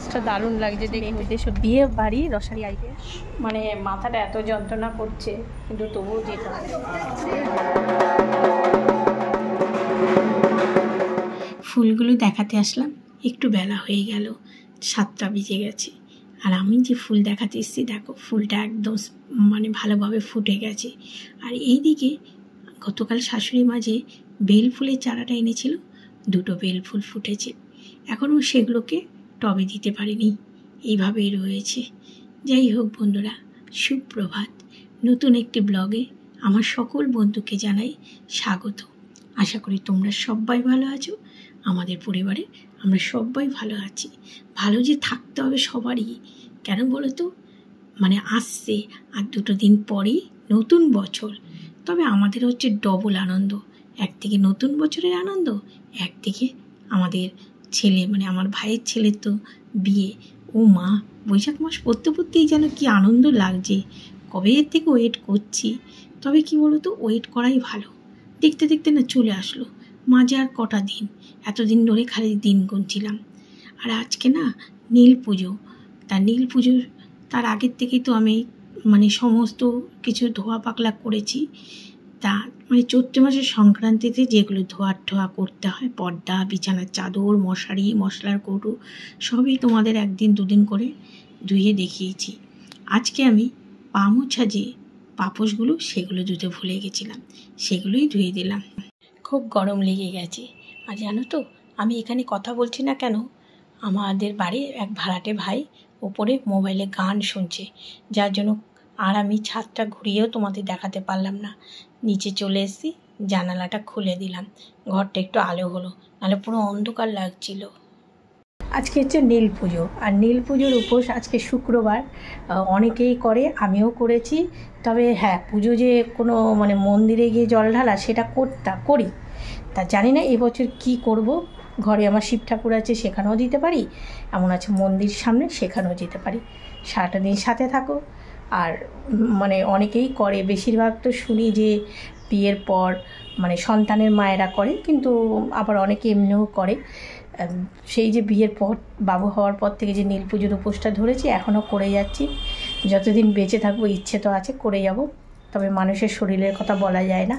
আওয়াজটা দারুণ লাগছে দেখতে। এসব বিয়ে বাড়ি রসারি আইতে মানে মাথাটা এত যন্ত্রণা করছে, কিন্তু তবুও যেতে হয়। ফুলগুলো দেখাতে আসলাম, একটু বেলা হয়ে গেল, 7টা বেজে গেছে। আর আমি যে ফুল দেখাতে এসেছি দেখো, ফুলটা একদম মানে ভালোভাবে ফুটে গেছে। আর এইদিকে গতকাল শাশুড়ি মা যে বেল ফুলের চারাটা এনেছিল, 2টো বেল ফুল ফুটেছে। এখনও সেগুলোকে টবে দিতে পারিনি, এইভাবেই রয়েছে। যাই হোক বন্ধুরা, সুপ্রভাত। নতুন একটি ব্লগে আমার সকল বন্ধুকে জানাই স্বাগত। আশা করি তোমরা সবাই ভালো আছো। আমাদের পরিবারে আমরা সবাই ভালো আছি। ভালো যে থাকতে হবে সবারই, কেন বলো তো, মানে আসছে আর 2টো দিন পরেই নতুন বছর। তবে আমাদের হচ্ছে ডবল আনন্দ, একদিকে নতুন বছরের আনন্দ, একদিকে আমাদের ছেলে মানে আমার ভাইয়ের ছেলের তো বিয়ে। ও মা, বৈশাখ মাস পড়তে পড়তেই যেন কি আনন্দ লাগছে, কবে এর থেকে ওয়েট করছি। তবে কি বলো তো, ওয়েট করাই ভালো। দেখতে দেখতে না চলে আসলো, মাঝে আর কটা দিন, এতদিন ধরে খালি দিন গুনছিলাম। আর আজকে না নীল পুজো, তা নীল পুজোর তার আগের থেকেই তো আমি মানে সমস্ত কিছু ধোয়া পাকলা করেছি। তা মানে চৈত্র মাসের সংক্রান্তিতে যেগুলো ধোয়া করতে হয়, পর্দা, বিছানার চাদর, মশারি, মশলার কৌটো, সবই তোমাদের 1-2 দিন করে ধুয়ে দেখিয়েছি। আজকে আমি পা মোছা যে পাপোশগুলো সেগুলো ধুতে ভুলে গেছিলাম, সেগুলোই ধুয়ে দিলাম। খুব গরম লেগে গেছে। আর জানো তো, আমি এখানে কথা বলছি না কেন, আমাদের বাড়ির এক ভাড়াটে ভাই ওপরে মোবাইলে গান শুনছে, যার জন্য আর আমি ছাদটা ঘুরিয়েও তোমাদের দেখাতে পারলাম না। নিচে চলে এসেছি, জানালাটা খুলে দিলাম, ঘরটা একটু আলো হলো, নাহলে পুরো অন্ধকার লাগছিল। আজকে হচ্ছে নীল পুজো, আর নীল পুজোর উপোস আজকে শুক্রবার। অনেকেই করে, আমিও করেছি। তবে হ্যাঁ, পুজো যে কোনো মানে মন্দিরে গিয়ে জল ঢালা সেটা করি, তা জানি না এবছর কি করব। ঘরে আমার শিব ঠাকুর আছে, সেখানেও দিতে পারি, এমন আছে মন্দির সামনে, সেখানেও যেতে পারি। সারাটা দিন সাথে থাকো। আর মানে অনেকেই করে, বেশিরভাগ তো শুনি যে বিয়ের পর মানে সন্তানের মায়েরা করে, কিন্তু আবার অনেকে এমনিও করে। সেই যে বিয়ের পর বাবু হওয়ার পর থেকে যে নীল পুজোর উপোসটা ধরেছি, এখনও করে যাচ্ছি। যতদিন বেঁচে থাকবো ইচ্ছে তো আছে, করে যাব। তবে মানুষের শরীরের কথা বলা যায় না।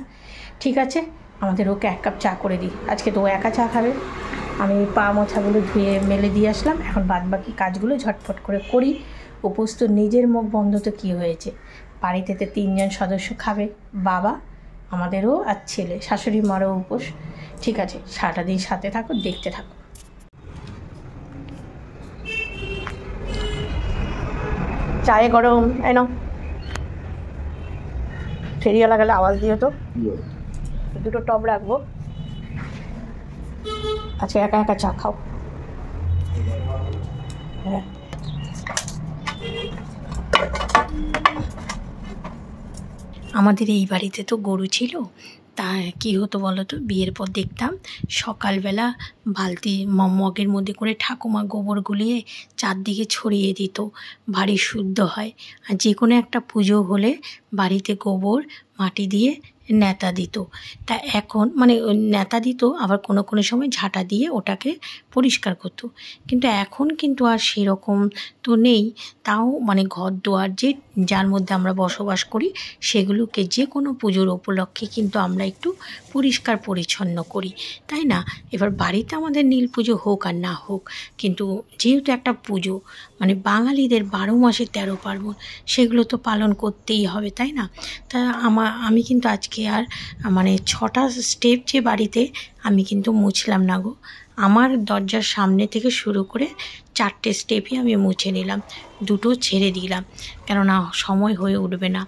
ঠিক আছে, আমাদের ওকে 1 কাপ চা করে দিই। আজকে তো ও একা চা খাবে। আমি পা মোছাগুলো ধুয়ে মেলে দিয়ে আসলাম, এখন বাদবাকি কাজগুলো ঝটফট করে করি। উপোস তো নিজের মুখ বন্ধ তো কী হয়েছে, বাড়িতে 3জন সদস্য খাবে, বাবা, আমাদেরও আর ছেলে, শাশুড়ি মারও উপোস। ঠিক আছে, সারাটা দিন সাথে থাকো, দেখতে থাকো। চায়ে গরম এই নাও। ফেরিওয়ালা গেলে আওয়াজ দিও তো। 2টো টব রাখবো, আজকে একা একা চা খাও। হ্যাঁ, আমাদের এই বাড়িতে তো গরু ছিল। তা কী হতো বলো তো, বিয়ের পর দেখতাম সকালবেলা বালতি মগের মধ্যে করে ঠাকুমা গোবর গুলিয়ে চারদিকে ছড়িয়ে দিত, বাড়ি শুদ্ধ হয়। আর যে কোনো একটা পুজো হলে বাড়িতে গোবর মাটি দিয়ে নেতা দিত। তা এখন মানে নেতা দিত, আবার কোনো সময় ঝাঁটা দিয়ে ওটাকে পরিষ্কার করতো। কিন্তু এখন কিন্তু আর সেরকম তো নেই। তাও মানে ঘর দুয়ার যার মধ্যে আমরা বসবাস করি, সেগুলোকে যে কোনো পুজোর উপলক্ষে কিন্তু আমরা একটু পরিষ্কার পরিচ্ছন্ন করি, তাই না? এবার বাড়িতে আমাদের নীল পুজো হোক আর না হোক, কিন্তু যেহেতু একটা পুজো মানে বাঙালিদের 12 মাসে 13 পার্বণ, সেগুলো তো পালন করতেই হবে, তাই না? তা আমি কিন্তু আজকে আর মানে 6টা স্টেপ যে বাড়িতে, আমি কিন্তু মুছলাম না গো। আমার দরজার সামনে থেকে শুরু করে 4টে স্টেপই আমি মুছে নিলাম, 2টো ছেড়ে দিলাম, কেননা সময় হয়ে উঠবে না।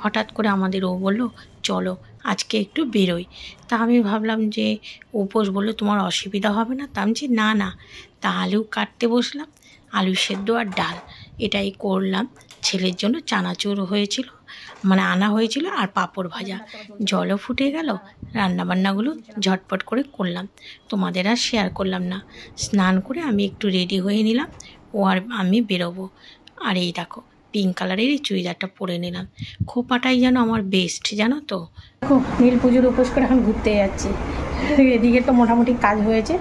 হঠাৎ করে আমাদের ও বলল চলো আজকে একটু বেরোই। তা আমি ভাবলাম যে উপোস বললো তোমার অসুবিধা হবে না, তা আমি যে না। তা আলু কাটতে বসলাম, আলু সেদ্ধ আর ডাল এটাই করলাম। ছেলের জন্য চানাচুর হয়েছিল, মানে আনা হয়েছিল, আর পাঁপড় ভাজা। জলও ফুটে গেল, রান্নাবান্নাগুলো ঝটপট করে করলাম, তোমাদের আর শেয়ার করলাম না। স্নান করে আমি একটু রেডি হয়ে নিলাম, ও আর আমি বেরোবো। আর এই দেখো পিঙ্ক কালারের এই চুড়িদারটা পরে নিলাম, খোপাটাই যেন আমার বেস্ট, জানো তো। দেখো নীল পুজোর উপোস করে এখন ঘুরতে যাচ্ছি। এদিকে তো মোটামুটি কাজ হয়েছে,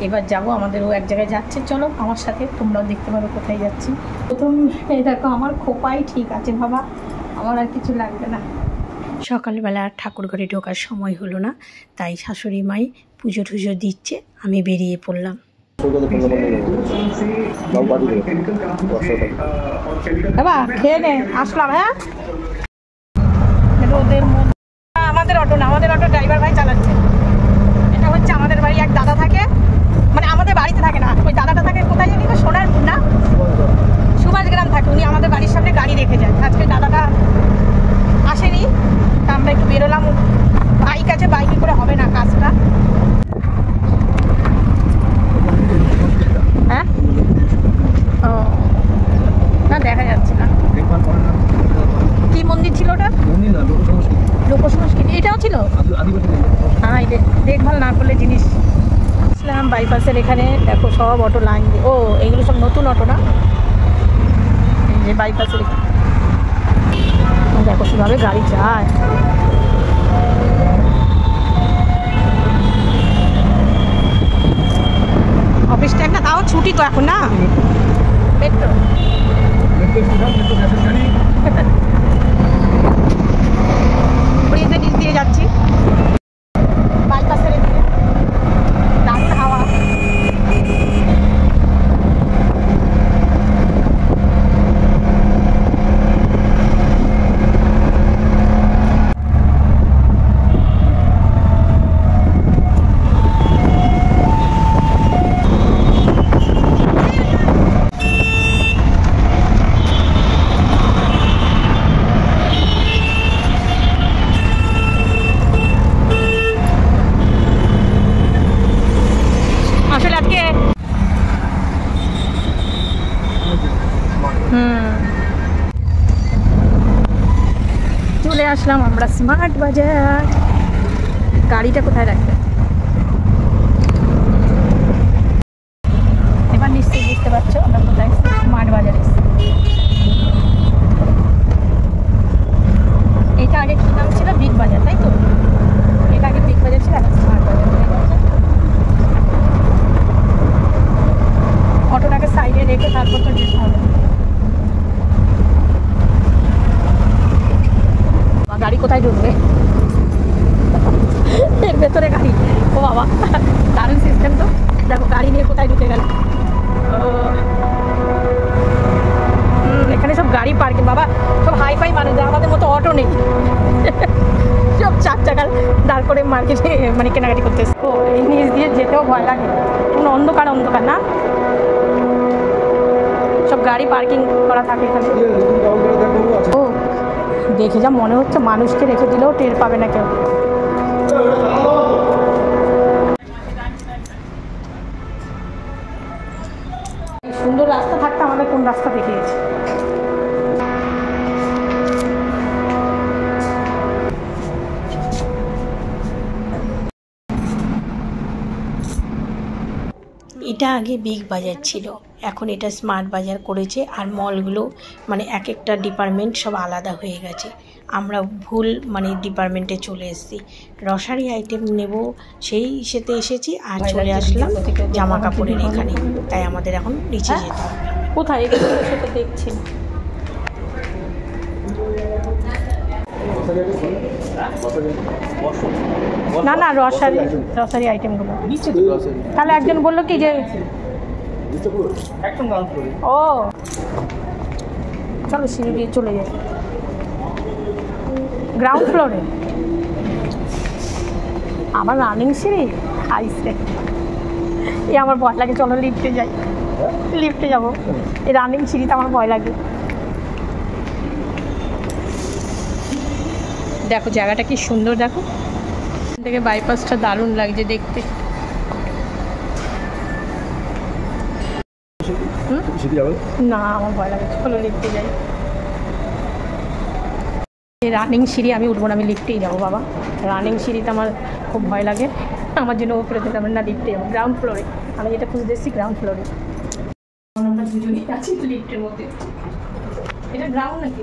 এবার যাবো, আমাদেরও এক জায়গায় যাচ্ছে, চলো আমার সাথে, তোমরাও দেখতে পারো কোথায় যাচ্ছি। প্রথম এই দেখো আমার খোপাই ঠিক আছে বাবা, আমার আর কিছু লাগবে না। সকালবেলা ঠাকুর ঘরে ঢোকার সময় হলো না, তাই শাশুড়ি মাই পুজো টুজো দিচ্ছে, আমি বেরিয়ে পড়লাম। বাবা খেয়ে নে, আসলাম। হ্যাঁ ওদের আমাদের অটো না, আমাদের অটো ড্রাইভার ভাই চালাচ্ছে। এটা হচ্ছে আমাদের বাড়ি এক দাদা থাকে, মানে আমাদের বাড়িতে থাকে না, ওই দাদাটা থাকে কোথায় জানি তো, সোনারপুর না সুভাষগ্রাম থাকে, উনি আমাদের বাড়ির সামনে গাড়ি রেখে যায়। আজকে দাদাটা আসেনি, তা আমরা একটু বেরোলাম। বাইক আছে, বাইকে করে হবে না কাজটা। হ্যাঁ ও না, দেখা যাচ্ছে না। কি মন্দির ছিল ওটা? লোকসংস্কৃতি এটাও ছিল। হ্যাঁ এটা দেখভাল না করলে জিনিস। ইসলাম বাইপাসের এখানে দেখো সব অটো লাইন দিয়ে, ও এগুলো সব নতুন অটো না, এই যে বাইপাসের দেখো কীভাবে গাড়ি যায়। অফিস টাইম না, তাও ছুটি তো এখন না। মেট্রো ব্রিজের নিচ দিয়ে যাচ্ছি, বাইপাসের দিকে রাস্তা হাওয়া। চলে আসলাম আমরা স্মার্ট বাজার। গাড়িটা কোথায় রাখবে এবার নিশ্চয়ই বুঝতে পারছো আমরা কোথায় স্মার্ট বাজারে। এটা আগে কি নাম ছিল? বিগ বাজার, তাই তো? এটা আগে বিগ বাজার ছিল, এখন স্মার্ট বাজার হয়ে গেছে। অটোটাকে সাইডে রেখে তারপর তো যেতে হবে। গাড়ি কোথায় ঢুকবে? এর ভেতরে গাড়ি। ও বাবা, দারুণ সিস্টেম তো। দেখো গাড়ি নিয়ে কোথায় ঢুকে গেল। এখানে সব গাড়ি পার্কিং বাবা, সব হাইফাই মানুষ, আমাদের মতো অটো নেই। সব চার চাকার দাঁড় করে মার্কেটে মানে কেনাকাটি করতে। ও এই নিচ দিয়ে যেতেও ভয় লাগে, কোনো অন্ধকার অন্ধকার না, সব গাড়ি পার্কিং করা থাকে এখানে। ও দেখে যা মনে হচ্ছে মানুষকে রেখে দিলেও টের পাবে না কেউ। সুন্দর রাস্তা থাকতে আমাদের কোন রাস্তা দেখিয়েছে। এটা আগে বিগ বাজার ছিল, এখন এটা স্মার্ট বাজার করেছে। আর মলগুলো মানে এক একটা ডিপার্টমেন্ট সব আলাদা হয়ে গেছে। আমরা ভুল মানে ডিপার্টমেন্টে চলে এসেছি। গ্রসারি আইটেম নেব সেই ইসেতে এসেছি, আর চলে আসলাম জামা কাপড়ের এখানে, তাই আমাদের এখন নিচে যেতে হবে। কোথায় সেটা দেখছি না। না গ্রসারি আইটেমগুলো তাহলে একজন বললো কি যে ও চলো সিঁড়ি দিয়ে চলে যাই গ্রাউন্ড ফ্লোরে। আমার রানিং সিঁড়ি আইসে, এই আমার ভয় লাগে। চলো লিফটে যাই, লিফটে যাবো। এই রানিং সিঁড়িতে আমার ভয় লাগে। দেখো জায়গাটা কি সুন্দর, দেখো এখান থেকে বাইপাসটা দারুণ লাগছে দেখতে। না আমার ভয় লাগে, চলো লিফটে যাই। এই রানিং সিঁড়ি আমি উঠবো না, আমি লিফটেই যাবো বাবা। রানিং সিঁড়িতে আমার খুব ভয় লাগে, আমার জন্য উপরে যেতে হবে না, লিফটে যাবো। গ্রাউন্ড ফ্লোরে আমি যেটা খুঁজে এসেছি, গ্রাউন্ড ফ্লোরে। আমরা দুজনেই আছি লিফটের মধ্যে। এটা গ্রাউন্ড নাকি?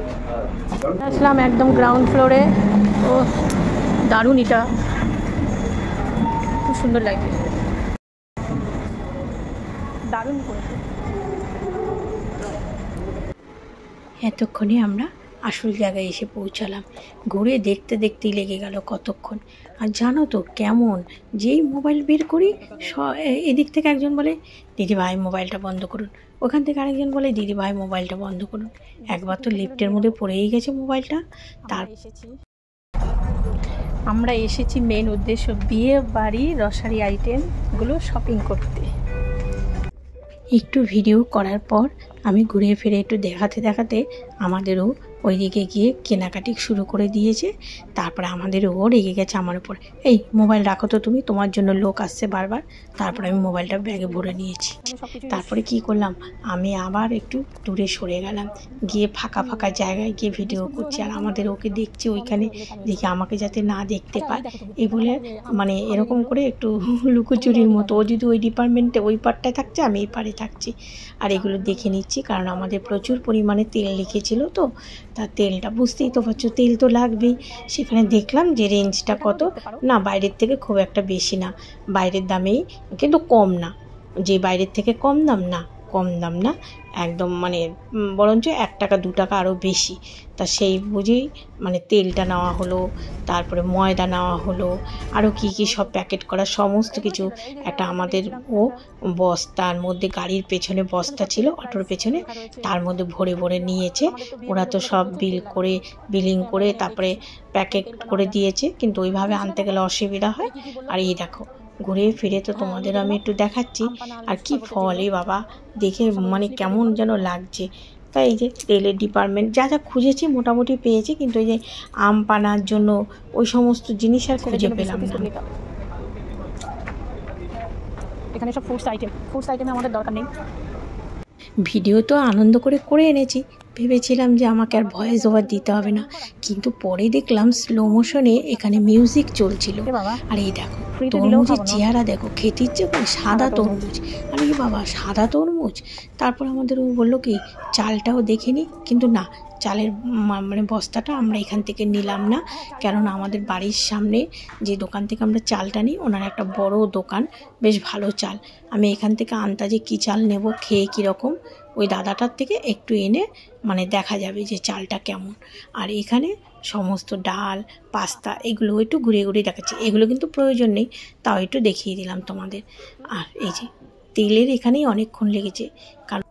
আসলাম একদম গ্রাউন্ড ফ্লোরে। ও দারুণ, এটা খুব সুন্দর লাগছে। দারুণ করেছে। এতক্ষণে আমরা আসল জায়গায় এসে পৌঁছালাম। ঘুরে দেখতে দেখতেই লেগে গেল কতক্ষণ। আর জানো তো কেমন, যেই মোবাইল বের করি এদিক থেকে একজন বলে দিদি ভাই মোবাইলটা বন্ধ করুন, ওখান থেকে আরেকজন বলে দিদি ভাই মোবাইলটা বন্ধ করুন। একবার তো লিফটের মধ্যে পড়েই গেছে মোবাইলটা। আমরা এসেছি মেন উদ্দেশ্য বিয়ে বাড়ি রসারি আইটেমগুলো শপিং করতে। একটু ভিডিও করার পর আমি ঘুরে ফিরে একটু দেখাতে আমাদেরও ওইদিকে গিয়ে কেনাকাটি শুরু করে দিয়েছে। তারপরে আমাদেরও রেগে গেছে আমার উপর, এই মোবাইল রাখো তো তুমি, তোমার জন্য লোক আসছে বারবার। তারপরে আমি মোবাইলটা ব্যাগে ভরে নিয়েছি। তারপরে কি করলাম, আমি আবার একটু দূরে সরে গেলাম, গিয়ে ফাঁকা জায়গায় গিয়ে ভিডিও করছি। আর আমাদের ওকে দেখছি ওইখানে, দেখি আমাকে যাতে না দেখতে পায় এই বলে মানে এরকম করে একটু লুকোচুরির মতো। ও যদি ওই ডিপার্টমেন্টে ওই পারটায় থাকছে, আমি এই পারে থাকছি। আর এগুলো দেখে নিচ্ছি, কারণ আমাদের প্রচুর পরিমাণে তেল লিখেছিল তো, তা তেলটা বুঝতেই তো পারছো, তেল তো লাগবেই। সেখানে দেখলাম যে রেঞ্জটা কত, না বাইরের থেকে খুব একটা বেশি না, বাইরের দামেই কিন্তু কম না, যে বাইরের থেকে কম দাম না একদম, মানে বরঞ্চ 1 টাকা 2 টাকা আরও বেশি। তা সেই বুঝেই মানে তেলটা নেওয়া হলো, তারপরে ময়দা নেওয়া হলো, আরও কি সব প্যাকেট করা সমস্ত কিছু একটা আমাদের বস্তার মধ্যে, গাড়ির পেছনে বস্তা ছিল অটোর পেছনে, তার মধ্যে ভরে নিয়েছে। ওরা তো সব বিলিং করে তারপরে প্যাকেট করে দিয়েছে, কিন্তু ওইভাবে আনতে গেলে অসুবিধা হয়। আর এই দেখো ঘুরে ফিরে তো তোমাদের আমি একটু দেখাচ্ছি। আর কি ফল এ বাবা, দেখে মানে কেমন যেন লাগছে। তাই এই যে তেলের ডিপার্টমেন্ট যা খুঁজেছি মোটামুটি পেয়েছি, কিন্তু এই যে আম পানার জন্য ওই সমস্ত জিনিস আর খুঁজে পেলাম না। এখানে সব ফুডস আইটেমে আমাদের দরকার নেই। ভিডিও তো আনন্দ করে এনেছি, ভেবেছিলাম যে আমাকে আর ভয়েস ওভার দিতে হবে না, কিন্তু পরে দেখলাম স্লো মোশনে এখানে মিউজিক চলছিল। আর এই দেখো তরমুজের চেহারা দেখো, খেতে ইচ্ছে করে, সাদা তরমুজ। আর এই বাবা সাদা তরমুজ। তারপর আমাদের ও বললো কি চালটাও দেখে নি, কিন্তু না, চালের মানে বস্তাটা আমরা এখান থেকে নিলাম না, কেননা আমাদের বাড়ির সামনে যে দোকান থেকে আমরা চালটা নিই ওনার একটা বড় দোকান, বেশ ভালো চাল। আমি এখান থেকে আন্দাজে কী চাল নেব, খেয়ে কীরকম, ওই দাদাটার থেকে একটু এনে মানে দেখা যাবে যে চালটা কেমন। আর এখানে সমস্ত ডাল পাস্তা এগুলো একটু ঘুরে দেখাচ্ছি, এগুলো কিন্তু প্রয়োজন নেই, তাও একটু দেখিয়ে দিলাম তোমাদের। আর এই যে তেলের এখানেই অনেকক্ষণ লেগেছে, কারণ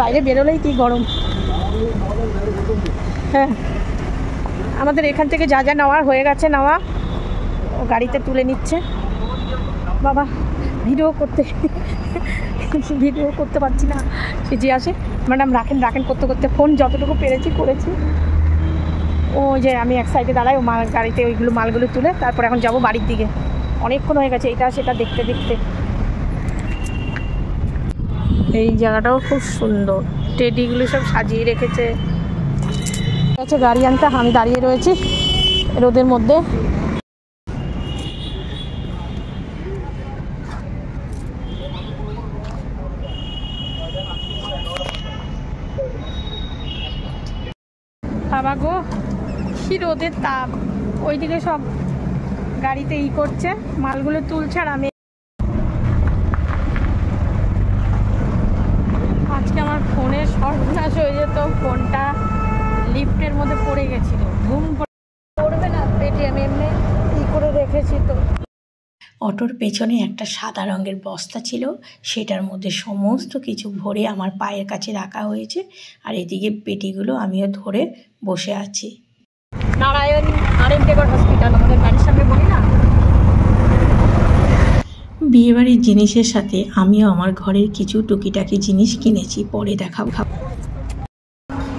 বাইরে বেরোলেই কি গরম। হ্যাঁ আমাদের এখান থেকে যা নেওয়ার হয়ে গেছে নেওয়া, ও গাড়িতে তুলে নিচ্ছে। বাবা ভিডিও করতে পারছি না, সে যে আসে ম্যাডাম রাখেন করতে ফোন যতটুকু পেরেছি করেছি। ওই যে আমি এক সাইডে দাঁড়াই, ও গাড়িতে ওইগুলো মালগুলো তুলে তারপর এখন যাব বাড়ির দিকে। অনেকক্ষণ হয়ে গেছে এটা সেটা দেখতে। এই জায়গাটাও খুব সুন্দর, টেডিগুলো সব সাজিয়ে রেখেছে। গাড়ি আনতে আমি দাঁড়িয়ে রয়েছি রোদের মধ্যে। বাবা গো কি রোদের তাপ, ওইদিকে সব গাড়িতে করছে, মালগুলো তুলছে। আর আমি আজকে আমার ফোনের সর্বনাশ হয়ে যেত, ফোনটা লিফটের মধ্যে পড়ে গেছিল, ঘুম পড়বে না পেটে, আমি এমনি করে রেখেছি। তো অটোর পেছনে একটা সাদা রঙের বস্তা ছিল, সেটার মধ্যে সমস্ত কিছু ভরে আমার পায়ের কাছে রাখা হয়েছে। আর এদিকে পেটিগুলো আমিও ধরে বসে আছি। নারায়ণ আরএমটেগর হসপিটাল আমাদের বাড়ির সামনে, বলি না। বিয়েবাড়ির জিনিসের সাথে আমিও আমার ঘরের কিছু টুকিটাকি জিনিস কিনেছি, পরে দেখাবো।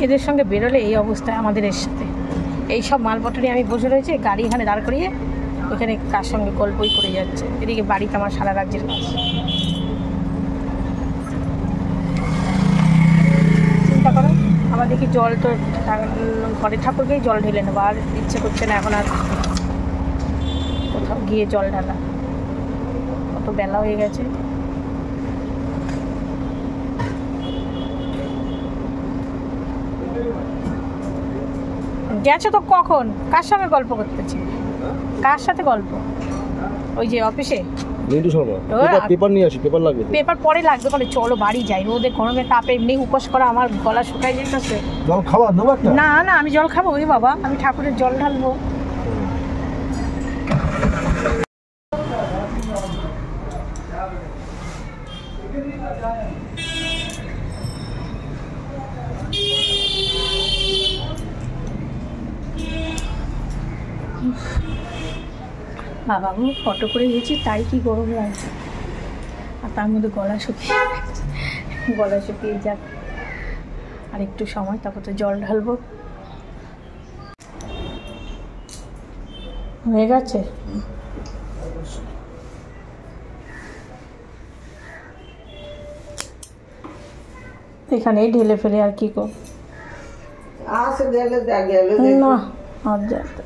এদের সঙ্গে বেরোলে এই অবস্থায় আমাদের এর সাথে এই সব মালপত্র নিয়ে আমি বসে রয়েছি, গাড়ি এখানে দাঁড় করিয়ে ওখানে কার সঙ্গে গল্পই করে যাচ্ছে। এদিকে বাড়িতে আমার সারা রাজ্যের কাজ। আবার দেখি জল তো ঘরে ঠাকুরকেই জল ঢেলে নেবো, আর ইচ্ছে করছে না এখন আর কোথাও গিয়ে জল ঢালা, কত বেলা হয়ে গেছে। গেছে তো কখন? কার সঙ্গে গল্প করতেছি? কার সাথে গল্প? ওই যে অফিসে পেপার নিয়ে আসি, পেপার লাগবে। পেপার পরে লাগবে, বলে চলো বাড়ি যাই, রোদে গরমে তাপে এমনি উপোস করা, আমার গলা শুকাই যেতেছে। জল খাওয়া নেবো একটা? না না, আমি জল খাবো? ওই বাবা, আমি ঠাকুরের জল ঢালবো। বাবা গো, ফটো করে গেছি তাই কি গরম লাগছে, আর তার মধ্যে গলা শুকিয়ে যাক, আর একটু সময়, তারপর তো জল ঢালবো। হয়ে গেছে? এখানেই ঢেলে ফেলে আর কি কর না, আর যাতে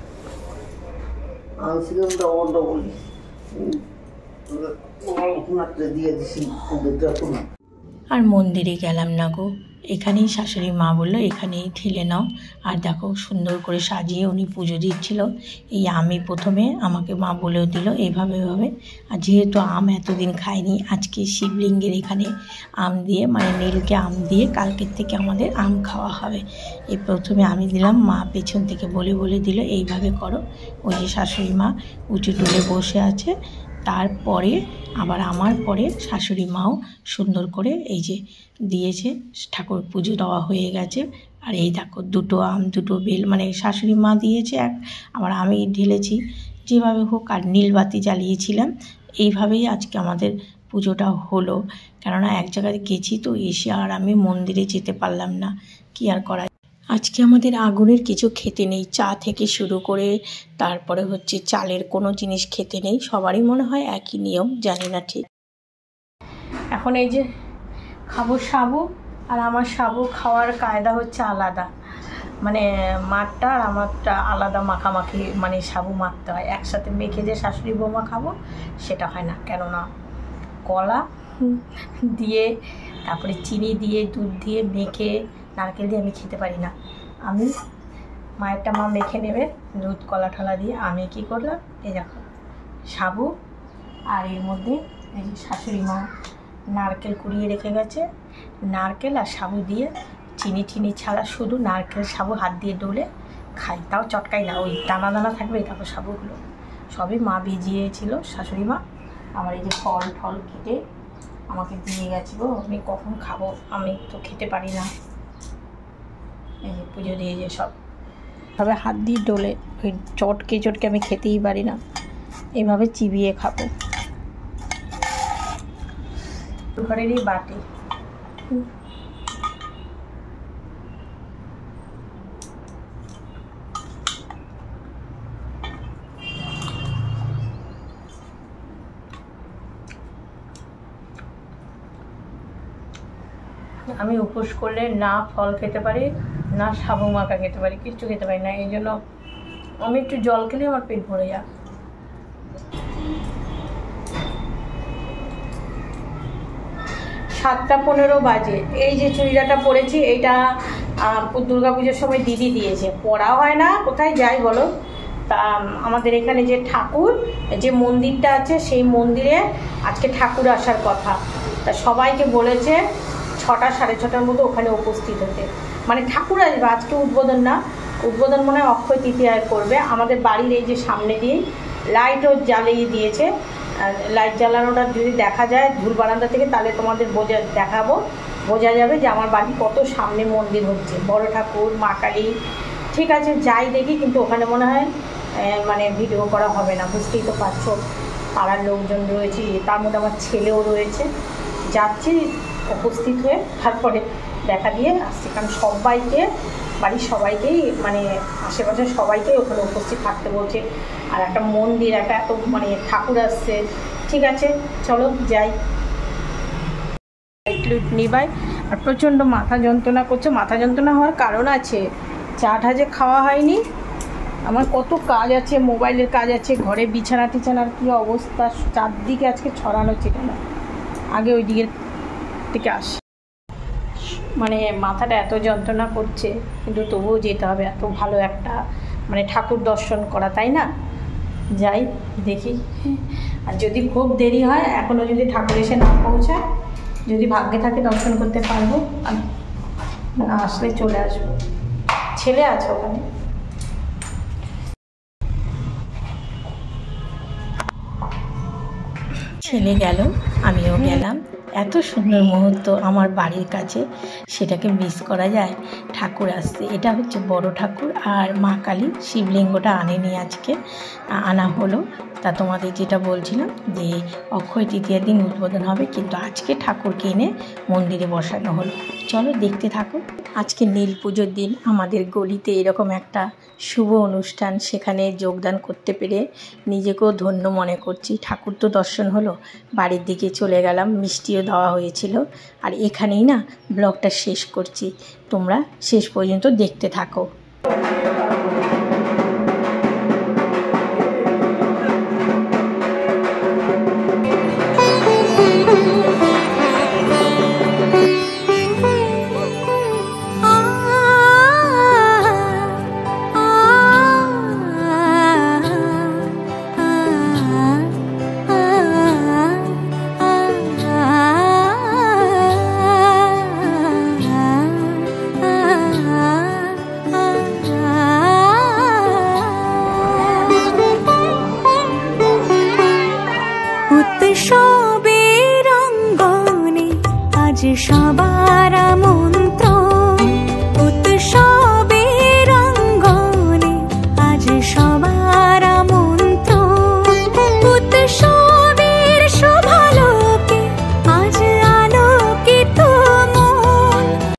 আর মন্দিরে গেলাম না গো, এখানেই শাশুড়ি মা বললো এখানেই ঠেলে নাও। আর দেখো সুন্দর করে সাজিয়ে উনি পুজো দিচ্ছিল। এই আমি প্রথমে আমাকে মা বলেও দিল এইভাবে এভাবে। আর যেহেতু আম এতদিন খাইনি, আজকে শিবলিঙ্গের এখানে আম দিয়ে, মানে নীলকে আম দিয়ে কালকের থেকে আমাদের আম খাওয়া হবে। এই প্রথমে আমি দিলাম, মা পেছন থেকে বলে দিল এইভাবে করো। ওই যে শাশুড়ি মা উঁচু তুলে বসে আছে, তারপরে আবার আমার পরে শাশুড়ি মাও সুন্দর করে এই যে দিয়েছে, ঠাকুর পুজো দেওয়া হয়ে গেছে। আর এই দেখো দুটো আম, দুটো বেল, মানে শাশুড়ি মা দিয়েছে এক, আবার আমি ঢেলেছি, যেভাবে হোক। আর নীলবাতি জ্বালিয়েছিলাম। এইভাবেই আজকে আমাদের পুজোটা হলো, কেননা এক জায়গায় গেছি তো, এসে আর আমি মন্দিরে যেতে পারলাম না, কি আর করা। আজকে আমাদের আগুনের কিছু খেতে নেই, চা থেকে শুরু করে তারপরে হচ্ছে চালের কোনো জিনিস খেতে নেই। সবারই মনে হয় একই নিয়ম, জানি না ঠিক। এখন এই যে খাবো সাবু, আর আমার সাবু খাওয়ার কায়দা হচ্ছে আলাদা, মানে মারটা আর আমারটা আলাদা মাখামাখি, মানে সাবু মাখতে হয় একসাথে মেখে, যে শাশুড়ি বৌমা খাবো সেটা হয় না, কেননা কলা দিয়ে তারপরে চিনি দিয়ে দুধ দিয়ে মেখে নারকেল দিয়ে আমি খেতে পারি না। আমি মায়েরটা মা মেখে নেবে দুধ কলা ঠলা দিয়ে, আমি কি করলাম এই দেখো সাবু, আর এর মধ্যে এই যে শাশুড়ি মা নারকেল কুড়িয়ে রেখে গেছে, নারকেল আর সাবু দিয়ে চিনি ছাড়া শুধু নারকেল সাবু হাত দিয়ে ডলে খাই, তাও চটকাই না, ওই দানা দানা থাকবে। দেখো সাবুগুলো সবই মা ভিজিয়েছিল শাশুড়ি মা। আমার এই যে ফল ঠল কেটে আমাকে দিয়ে গেছে গো, আমি কখন খাবো, আমি তো খেতে পারি না। এই যে পুজো দিয়ে যে সবে হাত দিয়ে ডলে, ওই চটকে আমি খেতেই পারি না, এইভাবে চিবিয়ে খাবো। ঘরেরই বাটি। আমি উপোস করলে না ফল খেতে পারি, না সাবু মাখা খেতে পারি, কিচ্ছু খেতে পারি না। এই জন্য আমি একটু জল খেলে আমার পেট ভরে যায়। 7:15 বাজে। এই যে চুড়িদারটা পরেছি, এইটা দুর্গাপুজোর সময় দিদি দিয়েছে, পরা হয় না, কোথায় যাই বলো। তা আমাদের এখানে যে ঠাকুর, যে মন্দিরটা আছে, সেই মন্দিরে আজকে ঠাকুর আসার কথা। তা সবাইকে বলেছে 6টা 6:30টার মধ্যে ওখানে উপস্থিত হতে, মানে ঠাকুর আসবে আজকে। উদ্বোধন না, উদ্বোধন মনে হয় অক্ষয় তৃতীয়ায় করবে। আমাদের বাড়ির এই যে সামনে দিয়ে লাইটও জ্বালিয়ে দিয়েছে, লাইট জ্বালানোটা যদি দেখা যায় ধুল বারান্দা থেকে, তাহলে তোমাদের বোঝা যাবে যে আমার বাড়ি কত সামনে মন্দির হচ্ছে, বড় ঠাকুর, মা কালী। ঠিক আছে যাই দেখি, কিন্তু ওখানে মনে হয় মানে ভিডিও করা হবে না, বুঝতেই তো পারছো, পাড়ার লোকজন রয়েছে, তার মধ্যে আমার ছেলেও রয়েছে। যাচ্ছি উপস্থিত হয়ে তারপরে দেখা দিয়ে আসছি, কারণ সবাইকে, বাড়ির সবাইকেই, মানে আশেপাশের সবাইকেই ওখানে উপস্থিত থাকতে বলছে। আর একটা মন্দির, একটা এত মানে ঠাকুর আসছে। ঠিক আছে চলো যাই, নিবাই। আর প্রচণ্ড মাথা যন্ত্রণা করছে। মাথা যন্ত্রণা হওয়ার কারণ আছে, চাটা যে খাওয়া হয়নি, আমার কত কাজ আছে, মোবাইলের কাজ আছে, ঘরে বিছানা টিছানার কী অবস্থা, চারদিকে আজকে ছড়ানো ছিটানো। আগে ওই দিকের থেকে আসি, মানে মাথাটা এত যন্ত্রণা করছে, কিন্তু তবুও যেতে হবে, এত ভালো একটা মানে ঠাকুর দর্শন করা, তাই না? যাই দেখি, আর যদি খুব দেরি হয়, এখনও যদি ঠাকুর এসে না পৌঁছায়, যদি ভাগ্যে থাকে দর্শন করতে পারবো, আর না আসলে চলে আসবো। ছেলে আছে ওখানে। ছেলে গেল, আমিও গেলাম। এত সুন্দর মুহূর্ত আমার বাড়ির কাছে, সেটাকে মিস করা যায়? ঠাকুর আসছে, এটা হচ্ছে বড় ঠাকুর, আর মা কালী শিবলিঙ্গটা আনেনি, আজকে আনা হলো। তা তোমাদের যেটা বলছিলাম যে অক্ষয় তৃতীয়ার দিন উদ্বোধন হবে, কিন্তু আজকে ঠাকুরকে এনে মন্দিরে বসানো হলো। চলো দেখতে থাকো। আজকে নীল পুজোর দিন আমাদের গলিতে এরকম একটা শুভ অনুষ্ঠান, সেখানে যোগদান করতে পেরে নিজেকেও ধন্য মনে করছি। ঠাকুর তো দর্শন হলো, বাড়ির দিকে চলে গেলাম, মিষ্টিও দেওয়া হয়েছিল। আর এখানেই না ব্লগটা শেষ করছি, তোমরা শেষ পর্যন্ত দেখতে থাকো। উৎসবের অঙ্গনে আজ সবার মন